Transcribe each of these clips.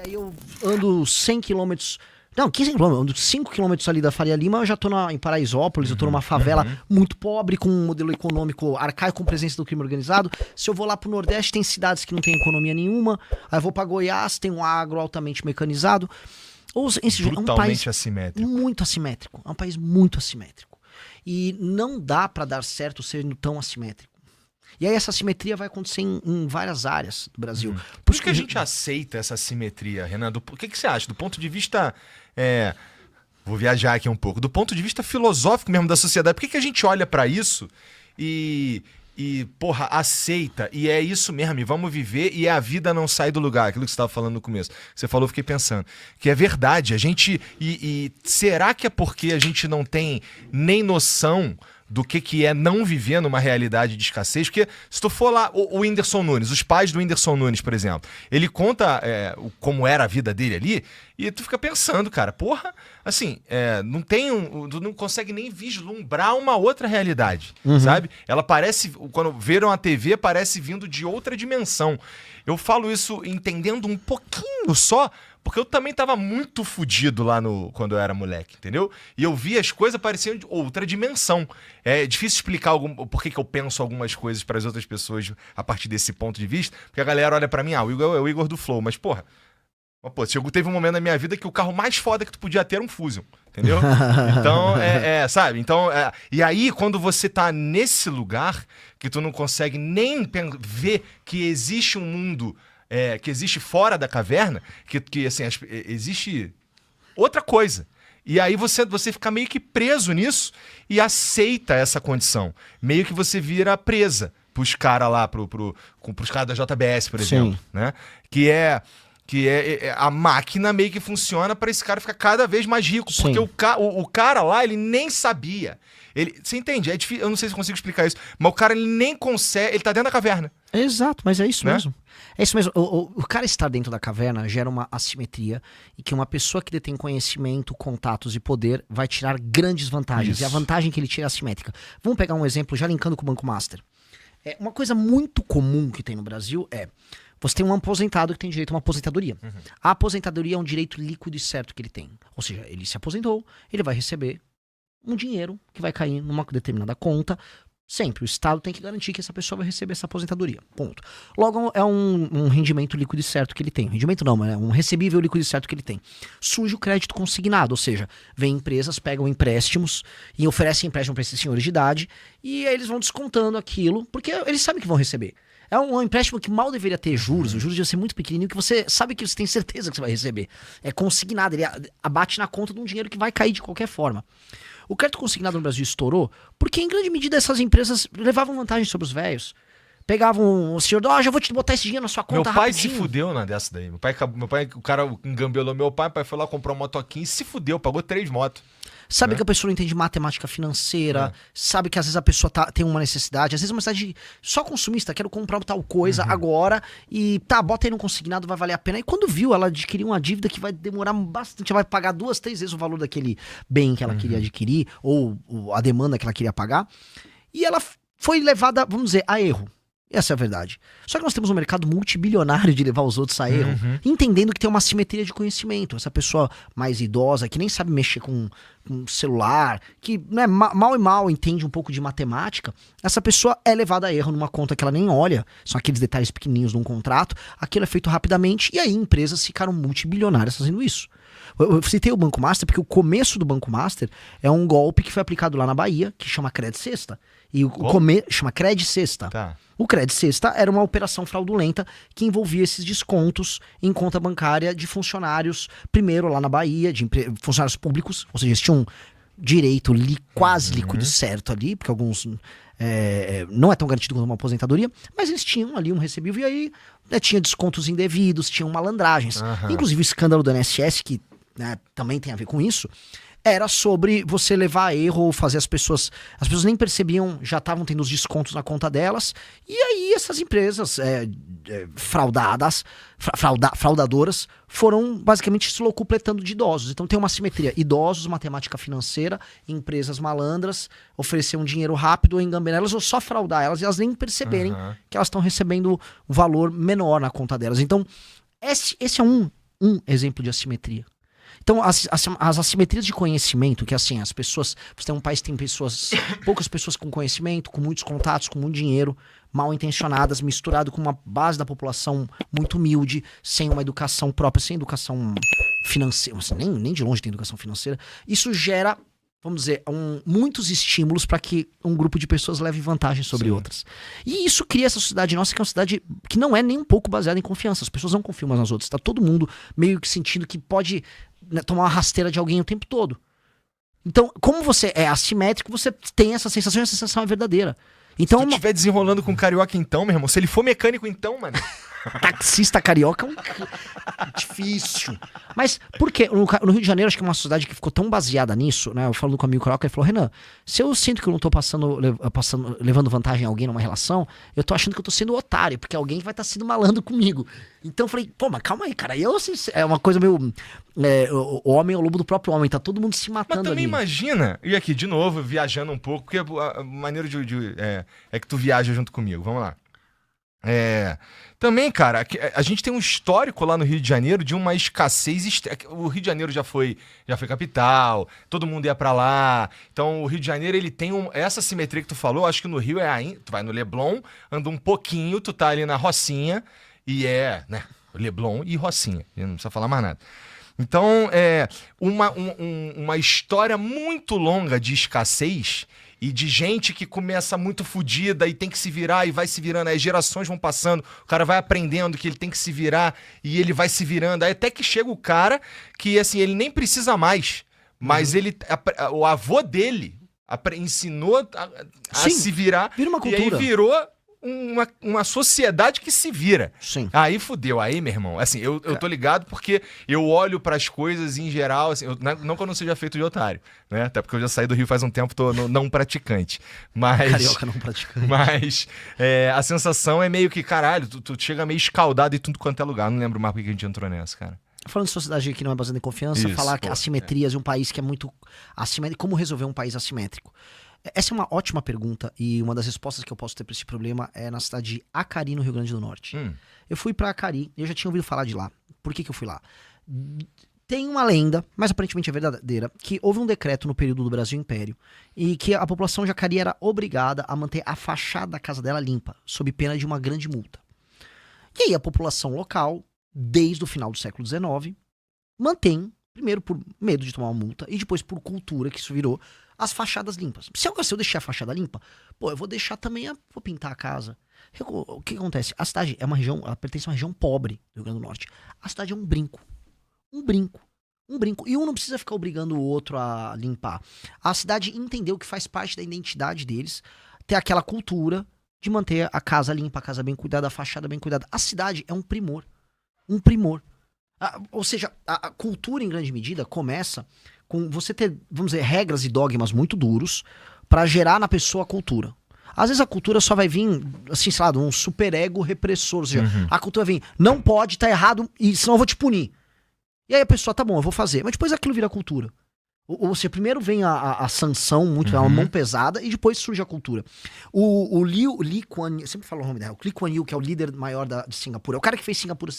aí eu ando 100 quilômetros... Não, 15 quilômetros, ando 5 quilômetros ali da Faria Lima, eu já tô em Paraisópolis, eu tô numa favela muito pobre, com um modelo econômico arcaico, com presença do crime organizado. Se eu vou lá pro Nordeste, tem cidades que não tem economia nenhuma. Aí eu vou pra Goiás, tem um agro altamente mecanizado. É um país assimétrico. Muito assimétrico. É um país muito assimétrico. E não dá pra dar certo sendo tão assimétrico. E aí essa assimetria vai acontecer em várias áreas do Brasil. Por que a gente aceita essa assimetria, Renan? O que você acha? Do ponto de vista... vou viajar aqui um pouco. Do ponto de vista filosófico mesmo da sociedade, por que a gente olha pra isso e, porra, aceita? E é isso mesmo, e vamos viver, e a vida não sai do lugar. Aquilo que você estava falando no começo. Você falou, eu fiquei pensando. Que é verdade. A gente... será que é porque a gente não tem nem noção do que é não viver numa realidade de escassez? Porque se tu for lá, o Whindersson Nunes, os pais do Whindersson Nunes, por exemplo, ele conta como era a vida dele ali, e tu fica pensando, cara, porra, assim, tu não consegue nem vislumbrar uma outra realidade, sabe? Ela parece, quando viram a TV, parece vindo de outra dimensão. Eu falo isso entendendo um pouquinho só, porque eu também tava muito fudido lá quando eu era moleque, entendeu? E eu via as coisas parecendo de outra dimensão. É difícil explicar por que eu penso algumas coisas para as outras pessoas a partir desse ponto de vista, porque a galera olha para mim, o Igor é o Igor do Flow, mas porra, teve um momento na minha vida que o carro mais foda que tu podia ter era um Fusion, entendeu? Então, sabe? Então, e aí, quando você tá nesse lugar que tu não consegue nem ver que existe um mundo... que existe fora da caverna, que assim, existe outra coisa. E aí você fica meio que preso nisso e aceita essa condição. Meio que você vira presa pros caras lá, pros caras da JBS, por exemplo. Né? Que é a máquina meio que funciona para esse cara ficar cada vez mais rico. Sim. Porque o cara lá, ele nem sabia. Você entende? É difícil, eu não sei se eu consigo explicar isso, mas o cara ele nem consegue, ele tá dentro da caverna. Exato, mas é isso mesmo. É isso mesmo. O cara estar dentro da caverna gera uma assimetria e que uma pessoa que detém conhecimento, contatos e poder vai tirar grandes vantagens. Isso. E a vantagem que ele tira é assimétrica. Vamos pegar um exemplo já linkando com o Banco Master. Uma coisa muito comum que tem no Brasil você tem um aposentado que tem direito a uma aposentadoria. A aposentadoria é um direito líquido e certo que ele tem. Ou seja, ele se aposentou, ele vai receber um dinheiro que vai cair numa determinada conta. Sempre, o Estado tem que garantir que essa pessoa vai receber essa aposentadoria, ponto. Logo, é um rendimento líquido e certo que ele tem. Rendimento não, mas é um recebível líquido e certo que ele tem. Surge o crédito consignado, ou seja, vem empresas, pegam empréstimos e oferecem empréstimo para esses senhores de idade e aí eles vão descontando aquilo, porque eles sabem que vão receber. É um empréstimo que mal deveria ter juros, os juros devem ser muito pequenininho, que você sabe que você tem certeza que você vai receber. É consignado, ele abate na conta de um dinheiro que vai cair de qualquer forma. O crédito consignado no Brasil estourou porque, em grande medida, essas empresas levavam vantagem sobre os velhos. Pegavam o senhor, já vou te botar esse dinheiro na sua conta rapidinho. Meu pai se fudeu na dessa daí. Meu pai, o cara engambelou meu pai foi lá, comprou uma motoquinha e se fudeu, pagou 3 motos. Sabe que a pessoa não entende matemática financeira, sabe que às vezes a pessoa tem uma necessidade, às vezes uma necessidade só consumista, quero comprar tal coisa agora e bota aí no consignado, vai valer a pena. E quando viu, ela adquiriu uma dívida que vai demorar bastante, ela vai pagar 2, 3 vezes o valor daquele bem que ela queria adquirir, ou a demanda que ela queria pagar, e ela foi levada, vamos dizer, a erro. Essa é a verdade. Só que nós temos um mercado multibilionário de levar os outros a erro, entendendo que tem uma assimetria de conhecimento. Essa pessoa mais idosa, que nem sabe mexer com celular, que mal entende um pouco de matemática, essa pessoa é levada a erro numa conta que ela nem olha, são aqueles detalhes pequenininhos num contrato, aquilo é feito rapidamente, e aí empresas ficaram multibilionárias fazendo isso. Eu citei o Banco Master porque o começo do Banco Master é um golpe que foi aplicado lá na Bahia, que chama Cred Sexta. E chama Cred Sexta. Tá. O Cred Sexta era uma operação fraudulenta que envolvia esses descontos em conta bancária de funcionários, primeiro lá na Bahia, de funcionários públicos, ou seja, eles tinham direito quase líquido certo ali, porque alguns não é tão garantido quanto uma aposentadoria, mas eles tinham ali um recebível e aí tinha descontos indevidos, tinham malandragens. Inclusive o escândalo do INSS, que também tem a ver com isso, era sobre você levar a erro ou fazer as pessoas nem percebiam, já estavam tendo os descontos na conta delas, e aí essas empresas fraudadoras foram basicamente se locupletando de idosos. Então tem uma simetria, idosos, matemática financeira, empresas malandras, oferecer um dinheiro rápido ou engambelar elas ou só fraudar elas e elas nem perceberem que elas estão recebendo um valor menor na conta delas. Então esse é um um exemplo de assimetria. Então, as assimetrias de conhecimento, que assim, as pessoas... Você tem um país que tem poucas pessoas com conhecimento, com muitos contatos, com muito dinheiro, mal intencionadas, misturado com uma base da população muito humilde, sem uma educação própria, sem educação financeira, assim, nem de longe tem educação financeira. Isso gera, vamos dizer, muitos estímulos para que um grupo de pessoas leve vantagem sobre outras. E isso cria essa sociedade nossa, que é uma sociedade que não é nem um pouco baseada em confiança. As pessoas não confiam umas nas outras. Tá todo mundo meio que sentindo que pode, né, tomar uma rasteira de alguém o tempo todo. Então, como você é assimétrico, você tem essa sensação e essa sensação é verdadeira. Então, se tu estiver desenrolando com carioca então, meu irmão, se ele for mecânico então, mano... Taxista carioca é difícil. Mas por quê? No Rio de Janeiro, acho que é uma sociedade que ficou tão baseada nisso, né? Eu falando com um amigo carioca, ele falou, Renan, se eu sinto que eu não tô levando vantagem a alguém numa relação, eu tô achando que eu tô sendo otário, porque alguém vai estar sendo malandro comigo. Então eu falei, pô, mas calma aí, cara. Eu, assim, é uma coisa meio... o homem é o lobo do próprio homem, tá todo mundo se matando ali. Mas também imagina, e aqui, de novo, viajando um pouco, porque a maneira é que tu viaja junto comigo. Vamos lá. Também, cara, a gente tem um histórico lá no Rio de Janeiro de uma escassez. O Rio de Janeiro já foi capital, todo mundo ia pra lá. Então o Rio de Janeiro, ele tem essa simetria que tu falou. Acho que no Rio tu vai no Leblon, anda um pouquinho, tu tá ali na Rocinha e né, Leblon e Rocinha, não precisa falar mais nada. Então uma história muito longa de escassez e de gente que começa muito fodida e tem que se virar e vai se virando, aí gerações vão passando, o cara vai aprendendo que ele tem que se virar e ele vai se virando, aí até que chega o cara que, assim, ele nem precisa mais, mas o avô dele ensinou a se virar, vira uma cultura. E aí virou uma sociedade que se vira. Sim. Aí fudeu. Aí, meu irmão, assim, eu tô ligado porque eu olho pras coisas em geral, assim, não que eu não seja feito de otário, né? Até porque eu já saí do Rio faz um tempo, tô não praticante. Mas... Carioca não praticante. Mas a sensação é meio que, caralho, tu chega meio escaldado em tudo quanto é lugar. Não lembro mais porque a gente entrou nessa, cara. Falando de sociedade que não é baseada em confiança, falar que assimetrias de um país que é muito assimétrico, como resolver um país assimétrico? Essa é uma ótima pergunta e uma das respostas que eu posso ter para esse problema é na cidade de Acari, no Rio Grande do Norte. Eu fui para Acari, eu já tinha ouvido falar de lá. Por que eu fui lá? Tem uma lenda, mas aparentemente é verdadeira, que houve um decreto no período do Brasil Império e que a população de Acari era obrigada a manter a fachada da casa dela limpa, sob pena de uma grande multa. E aí a população local, desde o final do século XIX, mantém, primeiro por medo de tomar uma multa e depois por cultura, que isso virou, as fachadas limpas. Se eu deixar a fachada limpa, eu vou deixar também, vou pintar a casa. O que acontece? A cidade é uma região, ela pertence a uma região pobre do Rio Grande do Norte. A cidade é um brinco. Um brinco. E um não precisa ficar obrigando o outro a limpar. A cidade entendeu que faz parte da identidade deles ter aquela cultura de manter a casa limpa, a casa bem cuidada, a fachada bem cuidada. A cidade é um primor. Um primor. Ou seja, a cultura, em grande medida, começa com você ter, vamos dizer, regras e dogmas muito duros para gerar na pessoa a cultura. Às vezes a cultura só vai vir, assim, sei lá, de um superego repressor. Ou seja, a cultura vem, não pode, tá errado, e senão eu vou te punir. E aí a pessoa, tá bom, eu vou fazer. Mas depois aquilo vira cultura. Ou seja, primeiro vem a sanção, muito, uma mão pesada, e depois surge a cultura. O Lee Kuan Yew, sempre falo o nome dela, o Lee Kuan Yew, que é o líder maior de Singapura, é o cara que fez Singapura.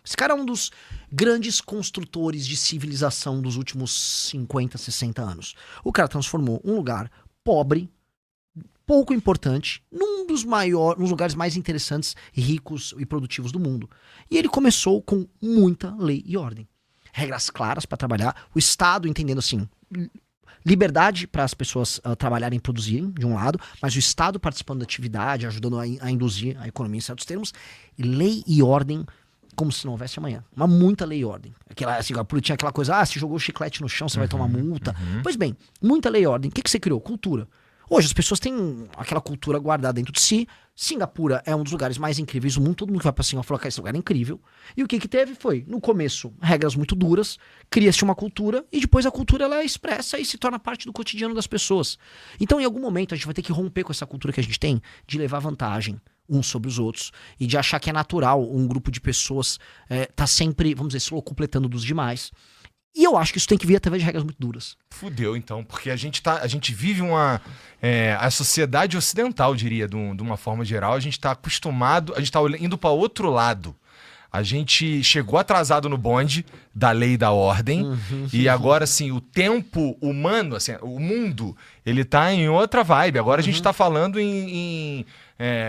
Esse cara é um dos grandes construtores de civilização dos últimos 50, 60 anos. O cara transformou um lugar pobre, pouco importante, num dos lugares mais interessantes, ricos e produtivos do mundo. E ele começou com muita lei e ordem. Regras claras para trabalhar, o Estado entendendo assim, liberdade para as pessoas trabalharem e produzirem, de um lado, mas o Estado participando da atividade, ajudando a induzir a economia em certos termos, e lei e ordem como se não houvesse amanhã. Mas muita lei e ordem. Assim, tinha aquela coisa, se jogou chiclete no chão, você vai tomar multa. Pois bem, muita lei e ordem. O que você criou? Cultura. Hoje as pessoas têm aquela cultura guardada dentro de si. Singapura é um dos lugares mais incríveis do mundo. Todo mundo que vai pra Singapura fala que esse lugar é incrível. E o que teve foi, no começo, regras muito duras, cria-se uma cultura e depois a cultura ela é expressa e se torna parte do cotidiano das pessoas. Então em algum momento a gente vai ter que romper com essa cultura que a gente tem de levar vantagem uns sobre os outros e de achar que é natural um grupo de pessoas tá sempre, vamos dizer, se locupletando dos demais. E eu acho que isso tem que vir através de regras muito duras. Fudeu, então, porque a gente vive a sociedade ocidental, diria, de uma forma geral, a gente tá acostumado, a gente tá indo para outro lado. A gente chegou atrasado no bonde da lei e da ordem. E agora, assim, o tempo humano, assim, o mundo, ele tá em outra vibe. Agora a gente tá falando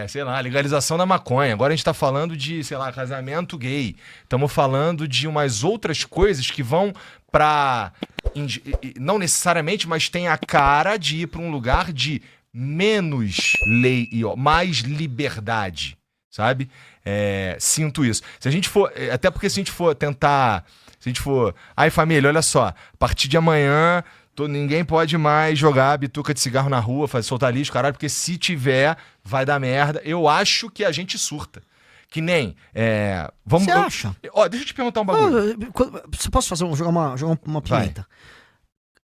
sei lá, legalização da maconha. Agora a gente tá falando de, sei lá, casamento gay. Estamos falando de umas outras coisas que vão pra... Não necessariamente, mas tem a cara de ir pra um lugar de menos lei e mais liberdade, sabe? Sinto isso. Se a gente for... Até porque se a gente for tentar... Se a gente for... Ai, família, olha só. A partir de amanhã... Ninguém pode mais jogar bituca de cigarro na rua, soltar lixo, caralho, porque se tiver, vai dar merda. Eu acho que a gente surta. Que nem... Você acha? Deixa eu te perguntar um bagulho. Você posso fazer jogar uma pimenta?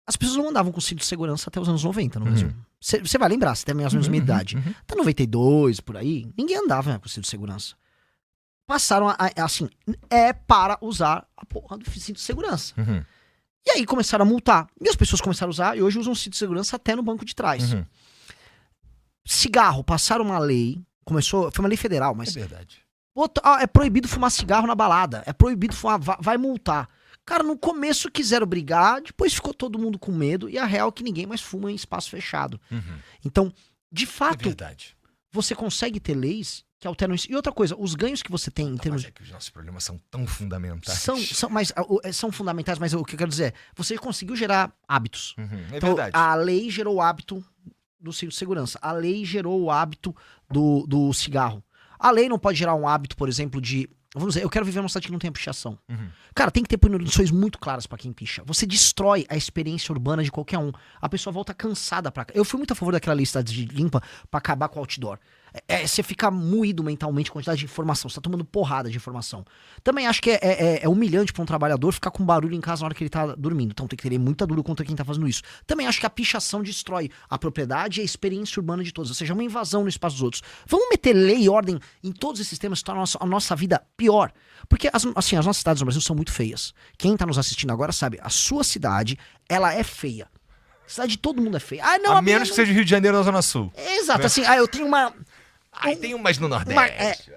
As pessoas não andavam com cinto de segurança até os anos 90 no Brasil. Você vai lembrar, você tem mais ou menos a minha idade. Até 92, por aí, ninguém andava com cinto de segurança. Passaram assim, para usar a porra do cinto de segurança. E aí começaram a multar. E as pessoas começaram a usar, e hoje usam cinto de segurança até no banco de trás. Cigarro, passaram uma lei, foi uma lei federal, mas... É verdade. É proibido fumar cigarro na balada, é proibido fumar, vai multar. Cara, no começo quiseram brigar, depois ficou todo mundo com medo, e a real é que ninguém mais fuma em espaço fechado. Então, de fato, você consegue ter leis que alteram isso. E outra coisa, os ganhos que você tem em termos... Mas é que os nossos problemas são tão fundamentais. São fundamentais, mas o que eu quero dizer é, você conseguiu gerar hábitos. Então, verdade. A lei gerou o hábito do cinto de segurança. A lei gerou o hábito do cigarro. A lei não pode gerar um hábito, por exemplo, de... Vamos dizer, eu quero viver numa cidade que não tem pichação. Cara, tem que ter punições muito claras pra quem picha. Você destrói a experiência urbana de qualquer um. A pessoa volta cansada pra cá. Eu fui muito a favor daquela lei cidade de limpa pra acabar com o outdoor. Você fica moído mentalmente com a quantidade de informação. Você tá tomando porrada de informação. Também acho que é humilhante pra um trabalhador ficar com barulho em casa na hora que ele tá dormindo. Então tem que ter muita dura contra quem tá fazendo isso. Também acho que a pichação destrói a propriedade e a experiência urbana de todos. Ou seja, uma invasão no espaço dos outros. Vamos meter lei e ordem em todos esses temas que tornam a nossa vida pior. Porque, assim, as nossas cidades no Brasil são muito feias. Quem tá nos assistindo agora sabe, a sua cidade, ela é feia. A cidade de todo mundo é feia. A menos que seja Rio de Janeiro na Zona Sul. Exato, assim, eu tenho uma... tem umas no Nordeste.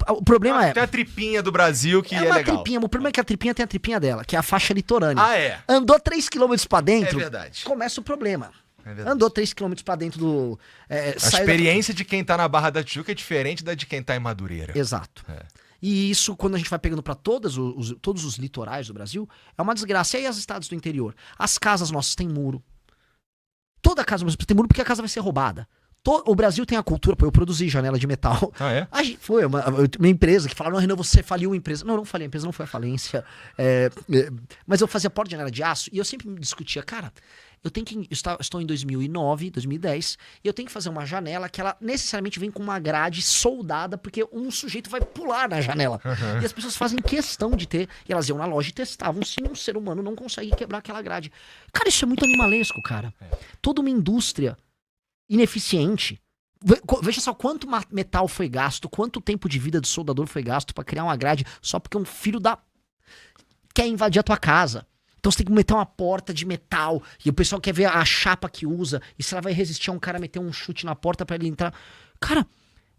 O problema Tem a tripinha do Brasil que é uma legal. Tripinha. O problema é que a tripinha tem a tripinha dela, que é a faixa litorânea. Ah, Andou 3 km pra dentro, É verdade. começa o problema. É verdade. Andou 3 km pra dentro do... A experiência de quem tá na Barra da Tijuca é diferente da de quem tá em Madureira. Exato. E isso, quando a gente vai pegando pra todos os litorais do Brasil, é uma desgraça. E aí, as estados do interior? As casas nossas têm muro. Toda casa precisa ter muro porque a casa vai ser roubada. O Brasil tem a cultura, eu produzi janela de metal. Foi uma empresa que falaram, não, Renan, você faliu a empresa. Não falei, a empresa não foi a falência. Mas eu fazia porta de janela de aço e eu sempre me discutia, cara, estou em 2009, 2010, e eu tenho que fazer uma janela que ela necessariamente vem com uma grade soldada, porque um sujeito vai pular na janela. E as pessoas fazem questão de ter, e elas iam na loja e testavam se um ser humano não consegue quebrar aquela grade. Cara, isso é muito animalesco, cara. Toda uma indústria ineficiente. Veja só quanto metal foi gasto, quanto tempo de vida de soldador foi gasto pra criar uma grade só porque um filho quer invadir a tua casa. Então você tem que meter uma porta de metal e o pessoal quer ver a chapa que usa e se ela vai resistir a um cara meter um chute na porta pra ele entrar. Cara,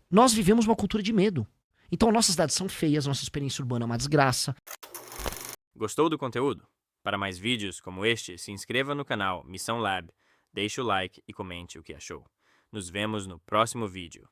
nós vivemos uma cultura de medo. Então nossas cidades são feias, nossa experiência urbana é uma desgraça. Gostou do conteúdo? Para mais vídeos como este, se inscreva no canal Missão Lab, deixe o like e comente o que achou. Nos vemos no próximo vídeo.